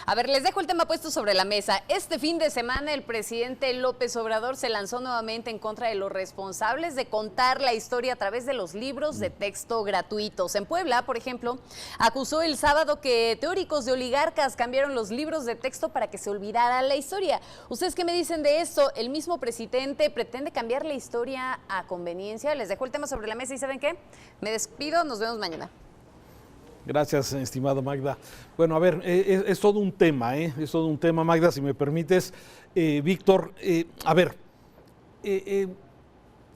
A ver, les dejo el tema puesto sobre la mesa. Este fin de semana el presidente López Obrador se lanzó nuevamente en contra de los responsables de contar la historia a través de los libros de texto gratuitos. En Puebla, por ejemplo, acusó el sábado que teóricos de oligarcas cambiaron los libros de texto para que se olvidara la historia. ¿Ustedes qué me dicen de esto? ¿El mismo presidente pretende cambiar la historia a conveniencia? Les dejo el tema sobre la mesa y ¿saben qué? Me despido, nos vemos mañana. Gracias, estimada Magda. Bueno, a ver, es todo un tema, es todo un tema, Magda, si me permites. Víctor, a ver,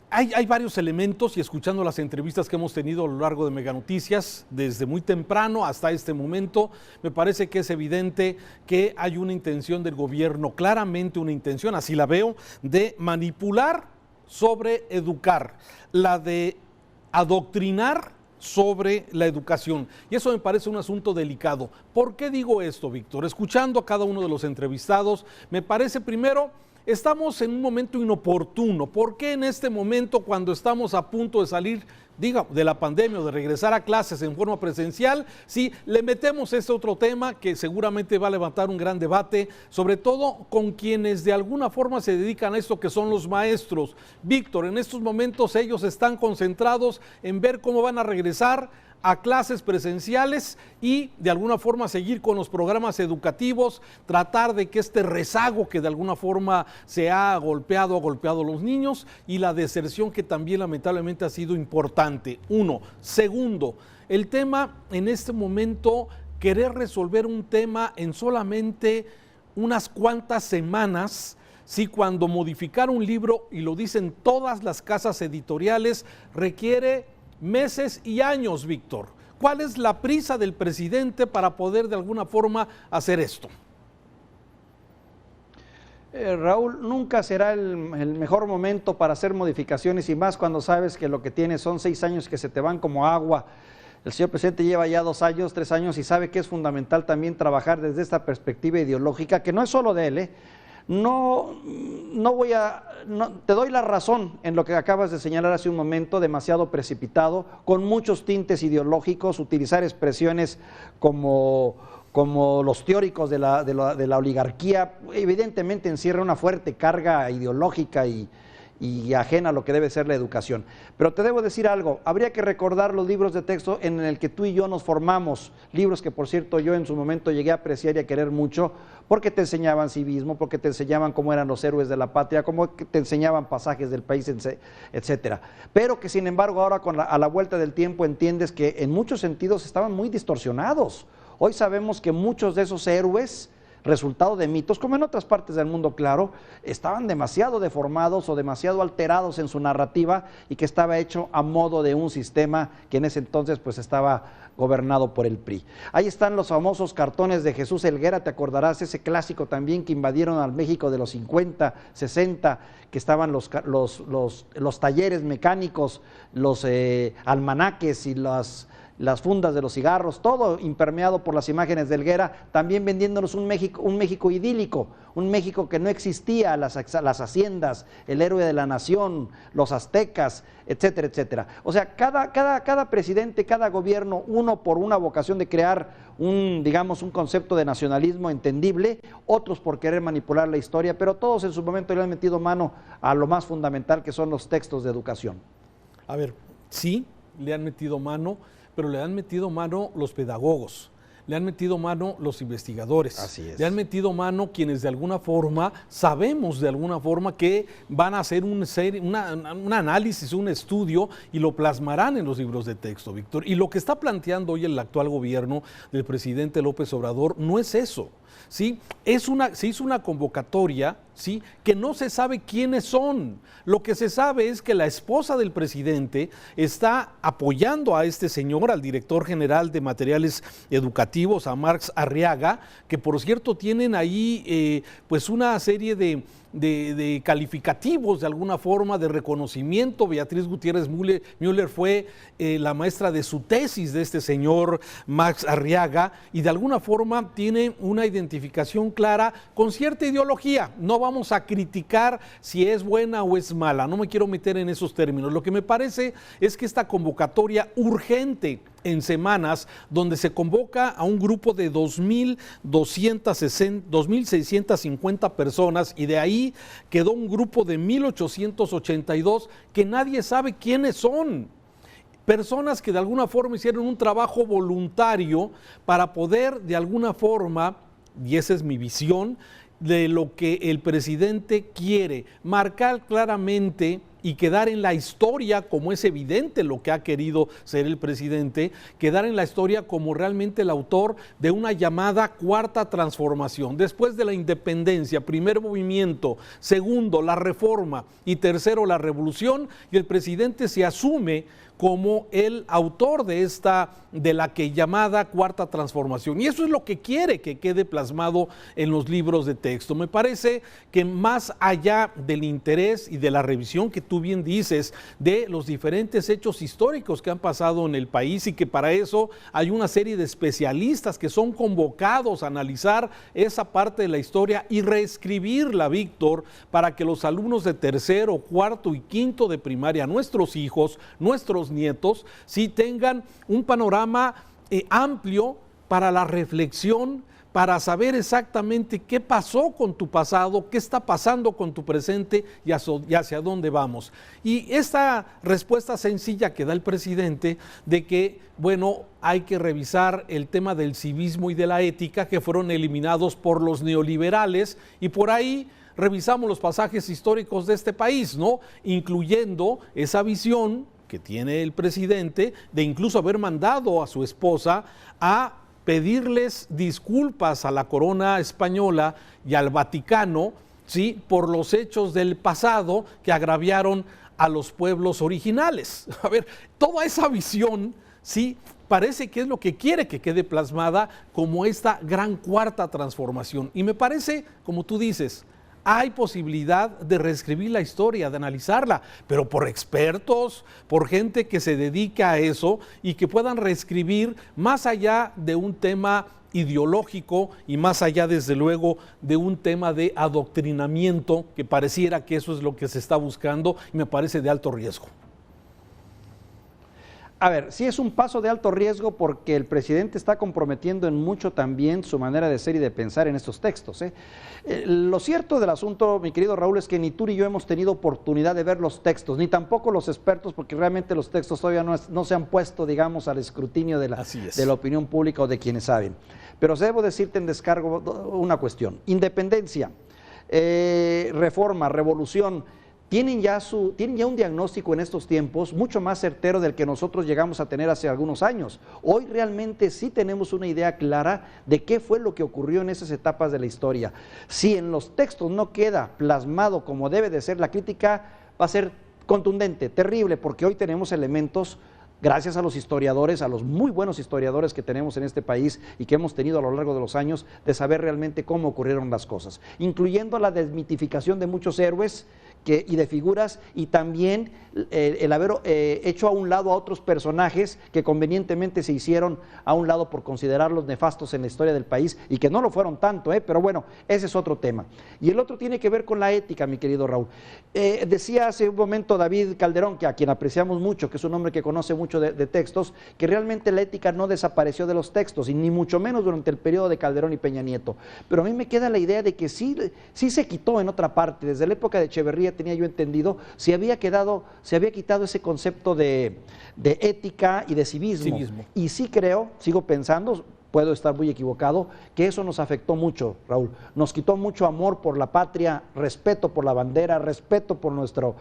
hay varios elementos y escuchando las entrevistas que hemos tenido a lo largo de Mega Noticias, desde muy temprano hasta este momento, me parece que es evidente que hay una intención del gobierno, claramente una intención, así la veo, de manipular sobre educar, la de adoctrinar sobre la educación. Y eso me parece un asunto delicado. ¿Por qué digo esto, Víctor? Escuchando a cada uno de los entrevistados, me parece primero, estamos en un momento inoportuno. ¿Por qué en este momento, cuando estamos a punto de salir, de la pandemia o de regresar a clases en forma presencial, sí, le metemos este otro tema que seguramente va a levantar un gran debate, sobre todo con quienes de alguna forma se dedican a esto, que son los maestros? Víctor, en estos momentos ellos están concentrados en ver cómo van a regresar a clases presenciales y de alguna forma seguir con los programas educativos, tratar de que este rezago que de alguna forma se ha golpeado a los niños y la deserción que también lamentablemente ha sido importante. Uno. Segundo, el tema en este momento, querer resolver un tema en solamente unas cuantas semanas. Sí, cuando modificar un libro, y lo dicen todas las casas editoriales, requiere meses y años, Víctor. ¿Cuál es la prisa del presidente para poder de alguna forma hacer esto? Raúl, nunca será el mejor momento para hacer modificaciones, y más cuando sabes que lo que tienes son 6 años que se te van como agua. El señor presidente lleva ya 2 años, 3 años y sabe que es fundamental también trabajar desde esta perspectiva ideológica, que no es solo de él, te doy la razón en lo que acabas de señalar hace un momento, demasiado precipitado, con muchos tintes ideológicos, utilizar expresiones como los teóricos de la oligarquía, evidentemente encierra una fuerte carga ideológica y ajena a lo que debe ser la educación. Pero te debo decir algo, habría que recordar los libros de texto en el que tú y yo nos formamos, libros que por cierto yo en su momento llegué a apreciar y a querer mucho, porque te enseñaban civismo, porque te enseñaban cómo eran los héroes de la patria, cómo te enseñaban pasajes del país, etcétera. Pero que sin embargo ahora a la vuelta del tiempo entiendes que en muchos sentidos estaban muy distorsionados. Hoy sabemos que muchos de esos héroes, resultado de mitos, como en otras partes del mundo, claro, estaban demasiado deformados o demasiado alterados en su narrativa, y que estaba hecho a modo de un sistema que en ese entonces pues estaba gobernado por el PRI. Ahí están los famosos cartones de Jesús Helguera, te acordarás, ese clásico también que invadieron al México de los 50, 60, que estaban los talleres mecánicos, los almanaques y las fundas de los cigarros, todo impermeado por las imágenes de Helguera, también vendiéndonos un México idílico, un México que no existía, las haciendas, el héroe de la nación, los aztecas, etcétera, etcétera. O sea, cada presidente, cada gobierno, uno por una vocación de crear un concepto de nacionalismo entendible, otros por querer manipular la historia, pero todos en su momento le han metido mano a lo más fundamental, que son los textos de educación. A ver, sí, le han metido mano, pero le han metido mano los pedagogos, le han metido mano los investigadores. Así es. Le han metido mano quienes de alguna forma, sabemos de alguna forma que van a hacer un análisis, un estudio, y lo plasmarán en los libros de texto, Víctor. Y lo que está planteando hoy el actual gobierno del presidente López Obrador no es eso. ¿Sí? Se hizo una convocatoria, ¿sí?, que no se sabe quiénes son. Lo que se sabe es que la esposa del presidente está apoyando a este señor, al director general de materiales educativos, a Marx Arriaga, que por cierto tienen ahí pues una serie de calificativos de alguna forma, de reconocimiento. Beatriz Gutiérrez Müller fue la maestra de su tesis de este señor Marx Arriaga, y de alguna forma tiene una identificación clara con cierta ideología. No vamos a criticar si es buena o es mala, no me quiero meter en esos términos. Lo que me parece es que esta convocatoria urgente en semanas, donde se convoca a un grupo de 2.650 personas y de ahí quedó un grupo de 1.882 que nadie sabe quiénes son. Personas que de alguna forma hicieron un trabajo voluntario para poder de alguna forma, y esa es mi visión, de lo que el presidente quiere, marcar claramente y quedar en la historia, como es evidente lo que ha querido ser el presidente, quedar en la historia como realmente el autor de una llamada cuarta transformación. Después de la independencia, primer movimiento, segundo, la reforma y tercero, la revolución, y el presidente se asume como el autor de la que llamada cuarta transformación. Y eso es lo que quiere que quede plasmado en los libros de texto. Me parece que más allá del interés y de la revisión que tú bien dices de los diferentes hechos históricos que han pasado en el país y que para eso hay una serie de especialistas que son convocados a analizar esa parte de la historia y reescribirla, Víctor, para que los alumnos de tercero, cuarto y quinto de primaria, nuestros hijos, nuestros nietos, sí tengan un panorama amplio para la reflexión, para saber exactamente qué pasó con tu pasado, qué está pasando con tu presente y hacia dónde vamos. Y esta respuesta sencilla que da el presidente de que, bueno, hay que revisar el tema del civismo y de la ética que fueron eliminados por los neoliberales y por ahí revisamos los pasajes históricos de este país, ¿no? Incluyendo esa visión que tiene el presidente de incluso haber mandado a su esposa a pedirles disculpas a la corona española y al Vaticano, ¿sí?, por los hechos del pasado que agraviaron a los pueblos originales. A ver, toda esa visión, ¿sí?, parece que es lo que quiere que quede plasmada como esta gran cuarta transformación. Y me parece, como tú dices, hay posibilidad de reescribir la historia, de analizarla, pero por expertos, por gente que se dedica a eso y que puedan reescribir más allá de un tema ideológico y más allá, desde luego, de un tema de adoctrinamiento, que pareciera que eso es lo que se está buscando y me parece de alto riesgo. A ver, sí es un paso de alto riesgo porque el presidente está comprometiendo en mucho también su manera de ser y de pensar en estos textos. Lo cierto del asunto, mi querido Raúl, es que ni tú ni yo hemos tenido oportunidad de ver los textos, ni tampoco los expertos, porque realmente los textos todavía no se han puesto, digamos, al escrutinio de la opinión pública o de quienes saben. Pero debo decirte en descargo una cuestión. Independencia, reforma, revolución, tienen ya un diagnóstico en estos tiempos mucho más certero del que nosotros llegamos a tener hace algunos años. Hoy realmente sí tenemos una idea clara de qué fue lo que ocurrió en esas etapas de la historia. Si en los textos no queda plasmado como debe de ser, la crítica va a ser contundente, terrible, porque hoy tenemos elementos, gracias a los historiadores, a los muy buenos historiadores que tenemos en este país y que hemos tenido a lo largo de los años, de saber realmente cómo ocurrieron las cosas, incluyendo la desmitificación de muchos héroes y de figuras, y también el haber hecho a un lado a otros personajes que convenientemente se hicieron a un lado por considerarlos nefastos en la historia del país y que no lo fueron tanto, pero bueno, ese es otro tema. Y el otro tiene que ver con la ética, mi querido Raúl. Decía hace un momento David Calderón, que a quien apreciamos mucho, que es un hombre que conoce mucho de textos, que realmente la ética no desapareció de los textos, y ni mucho menos durante el periodo de Calderón y Peña Nieto. Pero a mí me queda la idea de que sí se quitó en otra parte. Desde la época de Echeverría, tenía yo entendido, se había quitado ese concepto de ética y de civismo. Y sí creo, sigo pensando, puedo estar muy equivocado, que eso nos afectó mucho, Raúl. Nos quitó mucho amor por la patria, respeto por la bandera, respeto por nuestro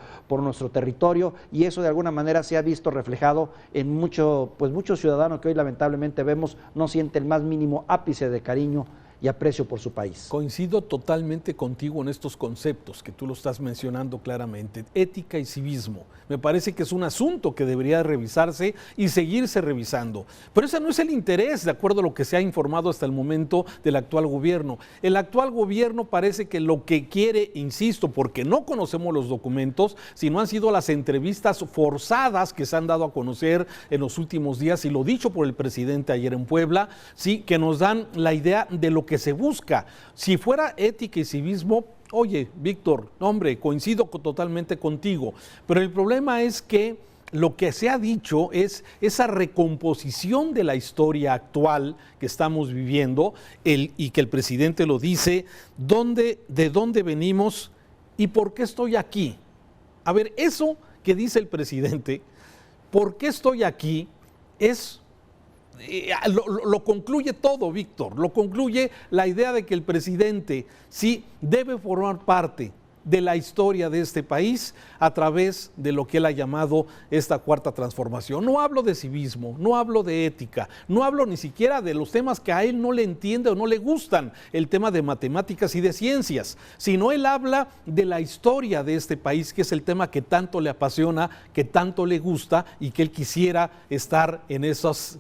territorio, y eso de alguna manera se ha visto reflejado en muchos ciudadanos que hoy lamentablemente vemos no sienten el más mínimo ápice de cariño y aprecio por su país. Coincido totalmente contigo en estos conceptos que tú lo estás mencionando claramente, ética y civismo. Me parece que es un asunto que debería revisarse y seguirse revisando. Pero ese no es el interés, de acuerdo a lo que se ha informado hasta el momento del actual gobierno. El actual gobierno parece que lo que quiere, insisto, porque no conocemos los documentos, sino han sido las entrevistas forzadas que se han dado a conocer en los últimos días, y lo dicho por el presidente ayer en Puebla, sí, que nos dan la idea de lo que se busca. Si fuera ética y civismo, oye, Víctor, hombre, coincido totalmente contigo, pero el problema es que lo que se ha dicho es esa recomposición de la historia actual que estamos viviendo y que el presidente lo dice, de dónde venimos y por qué estoy aquí. A ver, eso que dice el presidente, ¿por qué estoy aquí? Lo concluye todo, Víctor, lo concluye la idea de que el presidente sí debe formar parte de la historia de este país a través de lo que él ha llamado esta cuarta transformación. No hablo de civismo, no hablo de ética, no hablo ni siquiera de los temas que a él no le entiende o no le gustan, el tema de matemáticas y de ciencias, sino él habla de la historia de este país, que es el tema que tanto le apasiona, que tanto le gusta y que él quisiera estar en esas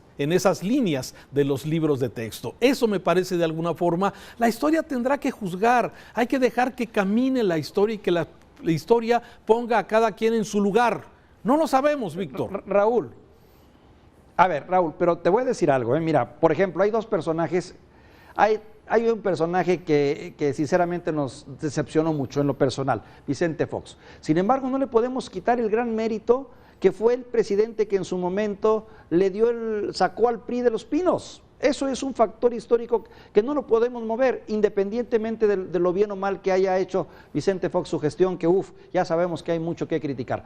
líneas de los libros de texto. Eso me parece de alguna forma, la historia tendrá que juzgar, hay que dejar que camine la historia y que la historia ponga a cada quien en su lugar. No lo sabemos, Víctor. Raúl, pero te voy a decir algo, mira, por ejemplo, hay dos personajes, hay un personaje que sinceramente nos decepcionó mucho en lo personal, Vicente Fox. Sin embargo, no le podemos quitar el gran mérito que fue el presidente que en su momento sacó al PRI de los pinos. Eso es un factor histórico que no lo podemos mover, independientemente de lo bien o mal que haya hecho Vicente Fox su gestión, que ya sabemos que hay mucho que criticar.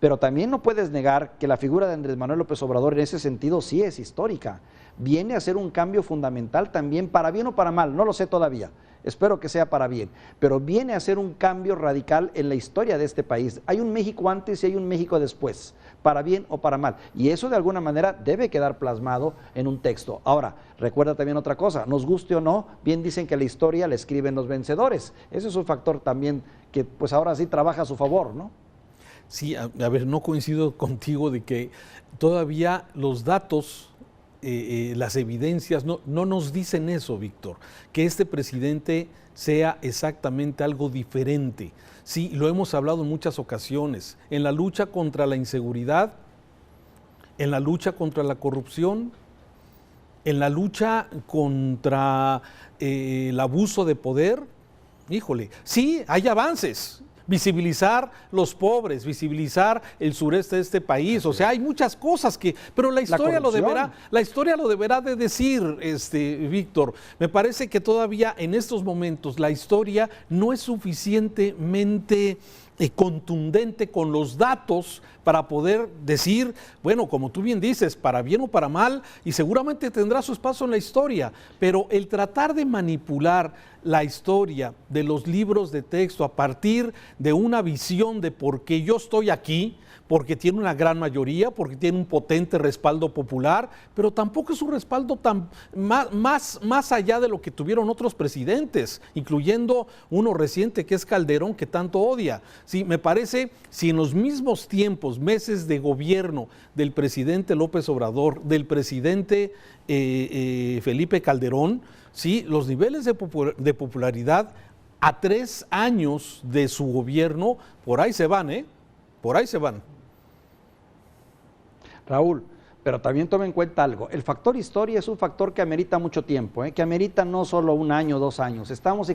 Pero también no puedes negar que la figura de Andrés Manuel López Obrador en ese sentido sí es histórica. Viene a ser un cambio fundamental también, para bien o para mal, no lo sé todavía. Espero que sea para bien, pero viene a ser un cambio radical en la historia de este país. Hay un México antes y hay un México después, para bien o para mal. Y eso de alguna manera debe quedar plasmado en un texto. Ahora, recuerda también otra cosa, nos guste o no, bien dicen que la historia la escriben los vencedores. Ese es un factor también que pues ahora sí trabaja a su favor, ¿no? Sí, a ver, no coincido contigo de que todavía los datos, las evidencias no nos dicen eso, Víctor, que este presidente sea exactamente algo diferente. Sí, lo hemos hablado en muchas ocasiones, en la lucha contra la inseguridad, en la lucha contra la corrupción, en la lucha contra el abuso de poder. Híjole, sí, hay avances. Visibilizar los pobres, visibilizar el sureste de este país, o sea, hay muchas cosas pero la historia lo deberá de decir, Víctor. Me parece que todavía en estos momentos la historia no es suficientemente contundente con los datos para poder decir, bueno, como tú bien dices, para bien o para mal, y seguramente tendrá su espacio en la historia, pero el tratar de manipular la historia de los libros de texto a partir de una visión de por qué yo estoy aquí, porque tiene una gran mayoría, porque tiene un potente respaldo popular, pero tampoco es un respaldo más allá de lo que tuvieron otros presidentes, incluyendo uno reciente que es Calderón, que tanto odia. Sí, me parece, si en los mismos tiempos, meses de gobierno del presidente López Obrador, del presidente Felipe Calderón, sí, los niveles de popularidad a 3 años de su gobierno, por ahí se van, por ahí se van. Raúl, pero también toma en cuenta algo, el factor historia es un factor que amerita mucho tiempo, que amerita no solo 1 año, 2 años, estamos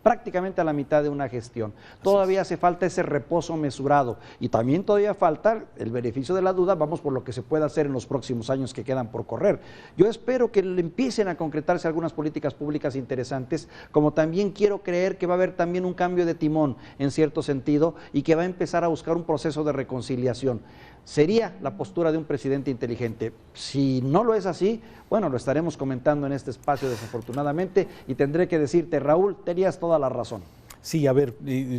prácticamente a la mitad de una gestión, todavía hace falta ese reposo mesurado y también todavía falta el beneficio de la duda, vamos por lo que se pueda hacer en los próximos años que quedan por correr. Yo espero que empiecen a concretarse algunas políticas públicas interesantes, como también quiero creer que va a haber también un cambio de timón en cierto sentido y que va a empezar a buscar un proceso de reconciliación. Sería la postura de un presidente inteligente. Si no lo es así, bueno, lo estaremos comentando en este espacio desafortunadamente y tendré que decirte, Raúl, tenías toda la razón. Sí, a ver,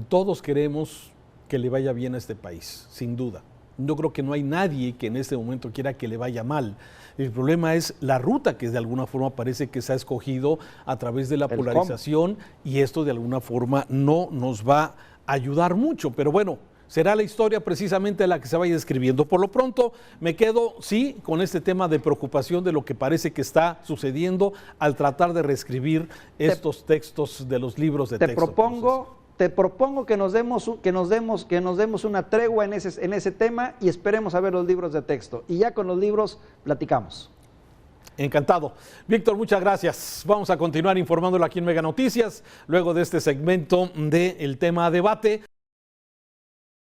todos queremos que le vaya bien a este país, sin duda. Yo creo que no hay nadie que en este momento quiera que le vaya mal. El problema es la ruta que de alguna forma parece que se ha escogido a través de la polarización y esto de alguna forma no nos va a ayudar mucho, pero bueno, será la historia precisamente la que se vaya describiendo. Por lo pronto me quedo, sí, con este tema de preocupación de lo que parece que está sucediendo al tratar de reescribir estos textos de los libros de texto. Te propongo que nos demos una tregua en ese tema y esperemos a ver los libros de texto. Y ya con los libros platicamos. Encantado. Víctor, muchas gracias. Vamos a continuar informándolo aquí en Mega Noticias, luego de este segmento del tema a debate.